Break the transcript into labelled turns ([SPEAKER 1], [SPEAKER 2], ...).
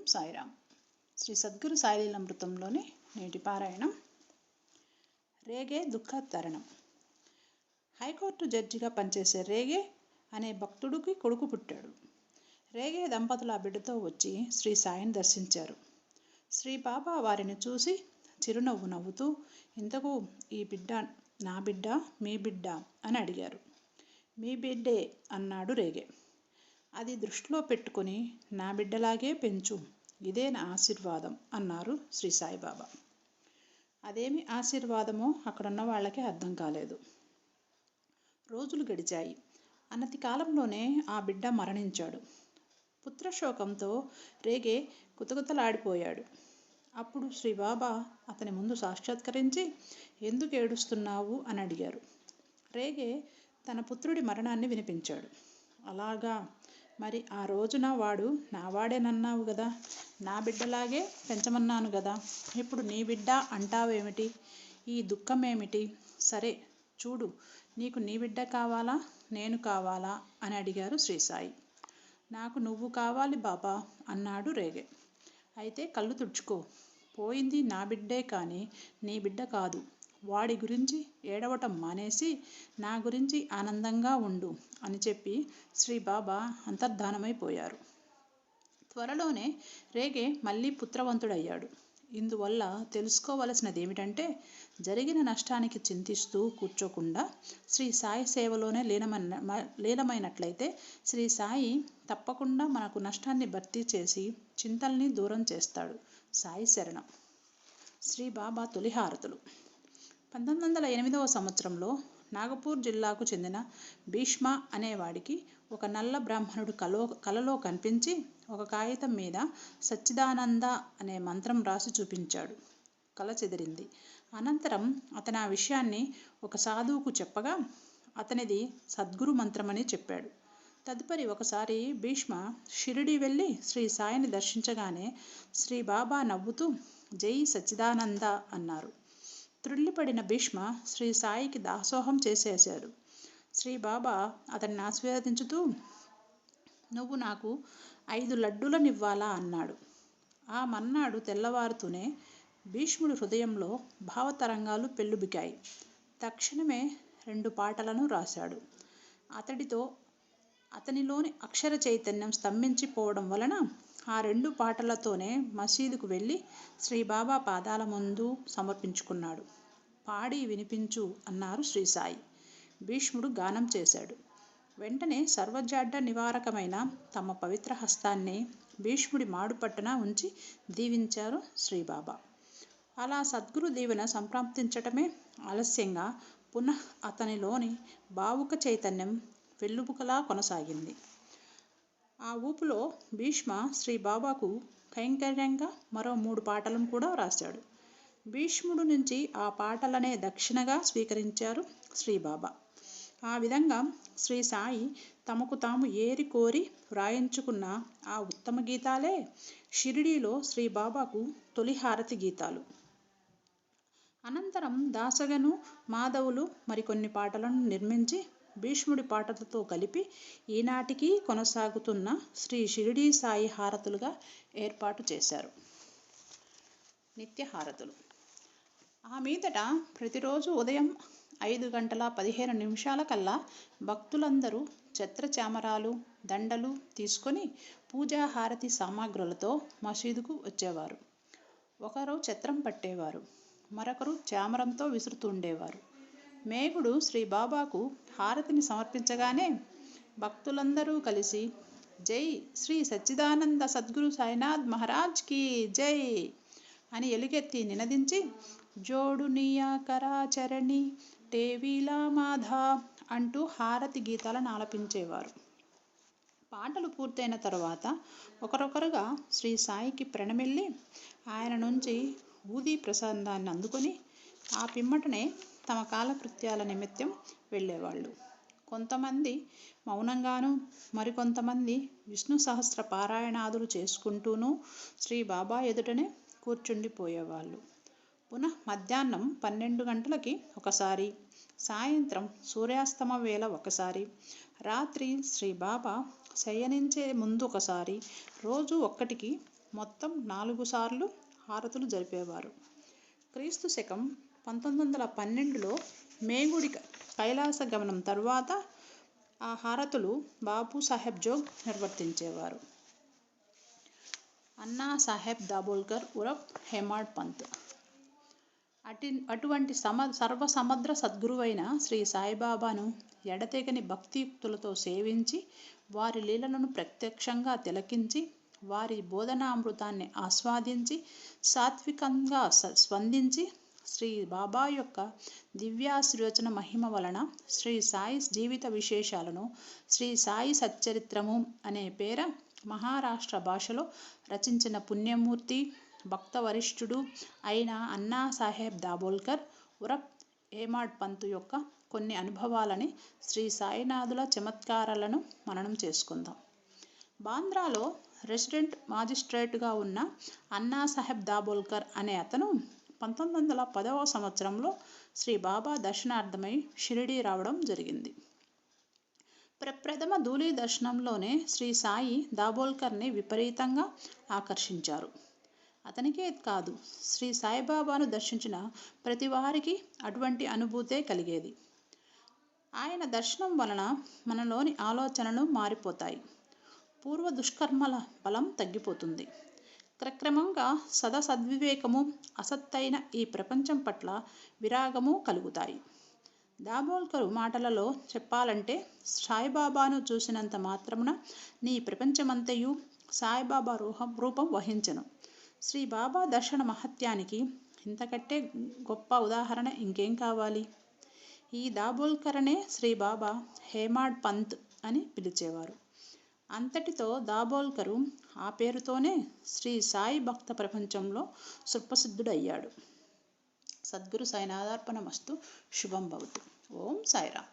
[SPEAKER 1] సాయిరామ్. శ్రీ సద్గురు సాయిలీలామృతంలోని నేటి పారాయణం. రేగే దుఃఖ తరణం. హైకోర్టు జడ్జిగా పనిచేసే రేగే అనే భక్తుడికి కొడుకు పుట్టాడు. రేగే దంపతుల బిడ్డతో వచ్చి శ్రీ సాయిని దర్శించారు. శ్రీ బాబా వారిని చూసి చిరునవ్వు నవ్వుతూ, ఇంతకు ఈ బిడ్డ నా బిడ్డ, మీ బిడ్డ అని అడిగారు. మీ బిడ్డే అన్నాడు రేగే. అది దృష్టిలో పెట్టుకుని నా బిడ్డలాగే పెంచు, ఇదే నా ఆశీర్వాదం అన్నారు శ్రీ సాయిబాబా. అదేమి ఆశీర్వాదమో అక్కడున్న వాళ్ళకే అర్థం కాలేదు. రోజులు గడిచాయి. అనతి కాలంలోనే ఆ బిడ్డ మరణించాడు. పుత్రశోకంతో రేగే కుతకుతలాడిపోయాడు. అప్పుడు శ్రీ బాబా అతని ముందు సాక్షాత్కరించి, ఎందుకు ఏడుస్తున్నావు అని అడిగారు. రేగే తన పుత్రుడి మరణాన్ని వినిపించాడు. అలాగా, మరి ఆ రోజున వాడు నావాడేనన్నావు కదా, నా బిడ్డలాగే పెంచమన్నాను కదా, ఇప్పుడు నీ బిడ్డ అంటావేమిటి? ఈ దుఃఖం ఏమిటి? సరే చూడు, నీకు నీ బిడ్డ కావాలా, నేను కావాలా అని అడిగారు శ్రీ సాయి. నాకు నువ్వు కావాలి బాబా అన్నాడు రేగే. అయితే కళ్ళు తుడుచుకో, పోయింది నా బిడ్డే కానీ నీ బిడ్డ కాదు. వాడి గురించి ఏడవటం మానేసి నా గురించి ఆనందంగా ఉండు అని చెప్పి శ్రీ బాబా అంతర్ధానమైపోయారు. త్వరలోనే రేగే మళ్ళీ పుత్రవంతుడయ్యాడు. ఇందువల్ల తెలుసుకోవలసినది ఏమిటంటే, జరిగిన నష్టానికి చింతిస్తూ కూర్చోకుండా శ్రీ సాయి సేవలోనే లీనమైనట్లయితే శ్రీ సాయి తప్పకుండా మనకు నష్టాన్ని భర్తీ చేసి చింతల్ని దూరం చేస్తాడు. సాయి శరణం. శ్రీ బాబా తొలి హారతులు. 1908వ సంవత్సరంలో నాగపూర్ జిల్లాకు చెందిన భీష్మ అనేవాడికి ఒక నల్ల బ్రాహ్మణుడు కలలో కనిపించి ఒక కాగితం మీద సచ్చిదానంద అనే మంత్రం రాసి చూపించాడు. కల చెదిరింది. అనంతరం అతను ఆ విషయాన్ని ఒక సాధువుకు చెప్పగా అతనిది సద్గురు మంత్రమని చెప్పాడు. తదుపరి ఒకసారి భీష్మ షిరిడి వెళ్ళి శ్రీ సాయిని దర్శించగానే శ్రీ బాబా నవ్వుతూ జై సచ్చిదానంద అన్నారు. త్రుళ్ళిపడిన భీష్మ శ్రీ సాయికి దాసోహం చేసేశాడు. శ్రీ బాబా అతన్ని ఆశీర్వదించుతూ, నువ్వు నాకు 5 లడ్డూలనివ్వాలా అన్నాడు. ఆ మర్నాడు తెల్లవారుతూనే భీష్ముడి హృదయంలో భావతరంగాలు పెల్లుబికాయి. తక్షణమే 2 పాటలను రాశాడు. అతనిలోని అక్షర చైతన్యం స్తంభించిపోవడం వలన ఆ 2 పాటలతోనే మసీదుకు వెళ్ళి శ్రీ బాబా పాదాల ముందు సమర్పించుకున్నాడు. పాడి వినిపించు అన్నారు శ్రీ సాయి. భీష్ముడు గానం చేశాడు. వెంటనే సర్వజాడ్య నివారకమైన తమ పవిత్ర హస్తాన్ని భీష్ముడి మాడుపట్టున ఉంచి దీవించారు శ్రీ బాబా. అలా సద్గురు దీవెన సంప్రాప్తించటమే ఆలస్యంగా పునః అతనిలోని భావుక చైతన్యం వెల్లుబుకలా కొనసాగింది. ఆ ఊపులో భీష్మ శ్రీ బాబాకు కైంకర్యంగా మరో 3 పాటలను కూడా రాశాడు. భీష్ముడు నుంచి ఆ పాటలనే దక్షిణగా స్వీకరించారు శ్రీ బాబా. ఆ విధంగా శ్రీ సాయి తమకు తాము ఏరి కోరి వ్రాయించుకున్న ఆ ఉత్తమ గీతాలే షిరిడీలో శ్రీ బాబాకు తొలి హారతి గీతాలు. అనంతరం దాసగను, మాధవులు మరికొన్ని పాటలను నిర్మించి భీష్ముడి పాటలతో కలిపి ఈనాటికి కొనసాగుతున్న శ్రీ షిరిడీ సాయి హారతులుగా ఏర్పాటు చేశారు. నిత్య హారతులు. ఆ మీదట ప్రతిరోజు ఉదయం 5:15 కల్లా భక్తులందరూ ఛత్రచామరాలు, దండలు తీసుకొని పూజా హారతి సామాగ్రులతో మసీదుకు వచ్చేవారు. ఒకరు ఛత్రం పట్టేవారు, మరొకరు చామరంతో విసురుతుండేవారు. మేఘుడు శ్రీ బాబాకు హారతిని సమర్పించగానే భక్తులందరూ కలిసి జై శ్రీ సచ్చిదానంద సద్గురు సాయినాథ్ మహారాజ్ కీ జై అని ఎలుగెత్తి నినదించి జోడునియా కరాచరణి టేవీలా మాధా అంటూ హారతి గీతాలను ఆలపించేవారు. పాటలు పూర్తయిన తరువాత ఒకరొకరుగా శ్రీ సాయికి ప్రణమిల్లి ఆయన నుంచి ఊదీ ప్రసాదాన్ని అందుకొని ఆ పిమ్మటనే తమ కాలకృత్యాల నిమిత్తం వెళ్ళేవాళ్ళు. కొంతమంది మౌనంగానూ, మరికొంతమంది విష్ణు సహస్ర పారాయణాదులు చేసుకుంటూనూ శ్రీ బాబా ఎదుటనే కూర్చుండిపోయేవాళ్ళు. పునః మధ్యాహ్నం 12 గంటలకి ఒకసారి, సాయంత్రం సూర్యాస్తమ వేళ ఒకసారి, రాత్రి శ్రీ బాబా శయనించే ముందు ఒకసారి, రోజు ఒక్కటికి మొత్తం 4 సార్లు హారతులు జరిపేవారు. క్రీస్తు శకం 1912లో మేగుడి కైలాస గమనం తర్వాత ఆ హారతులు బాబూసాహెబ్ జోగ్ నిర్వర్తించేవారు. అన్నా సాహెబ్ దాబోల్కర్ ఉరఫ్ హేమాడ్ పంత్. అటువంటి సర్వసమద్ర సద్గురువైన శ్రీ సాయిబాబాను ఎడతెగని భక్తియుక్తులతో సేవించి, వారి లీలలను ప్రత్యక్షంగా తిలకించి, వారి బోధనామృతాన్ని ఆస్వాదించి, సాత్వికంగా స్పందించి, శ్రీ బాబా యొక్క దివ్యాశీర్వచన మహిమ వలన శ్రీ సాయి జీవిత విశేషాలను శ్రీ సాయి సచ్చరిత్రము అనే పేర మహారాష్ట్ర భాషలో రచించిన పుణ్యమూర్తి, భక్త వరిష్ఠుడు అయిన అన్నా సాహెబ్ దాబోల్కర్ ఉరఫ్ హేమాడ్ పంత్ యొక్క కొన్ని అనుభవాలని, శ్రీ సాయినాథుల చమత్కారాలను మననం చేసుకుందాం. బాంద్రాలో రెసిడెంట్ మాజిస్ట్రేటుగా ఉన్న అన్నా సాహెబ్ దాబోల్కర్ అనే అతను 1910వ సంవత్సరంలో శ్రీ బాబా దర్శనార్థమై షిరిడీ రావడం జరిగింది. ప్రప్రథమ ధూళి దర్శనంలోనే శ్రీ సాయి దాబోల్కర్ని విపరీతంగా ఆకర్షించారు. అతనికే కాదు, శ్రీ సాయిబాబాను దర్శించిన ప్రతి వారికి అటువంటి అనుభూతే కలిగేది. ఆయన దర్శనం వలన మనలోని ఆలోచనలు మారిపోతాయి. పూర్వ దుష్కర్మల బలం తగ్గిపోతుంది. క్రమక్రమంగా సద్వివేకము, అసత్తైన ఈ ప్రపంచం పట్ల విరాగము కలుగుతాయి. దాబోల్కరు మాటలలో చెప్పాలంటే, సాయిబాబాను చూసినంత మాత్రమున నీ ప్రపంచమంతయు సాయిబాబా రూపం వహించెను. శ్రీ బాబా దర్శన మహత్యానికి ఇంతకంటే గొప్ప ఉదాహరణ ఇంకేం కావాలి? ఈ దాబోల్కరనే శ్రీ బాబా హేమాడ్ పంత్ అని పిలిచేవారు. అంతటితో దాబోల్కరు ఆ పేరుతోనే శ్రీ సాయి భక్త ప్రపంచంలో సుప్రసిద్ధుడయ్యాడు. సద్గురు సాయినాథార్పణమస్తు. శుభం భవతు. ఓం సాయిరామ్.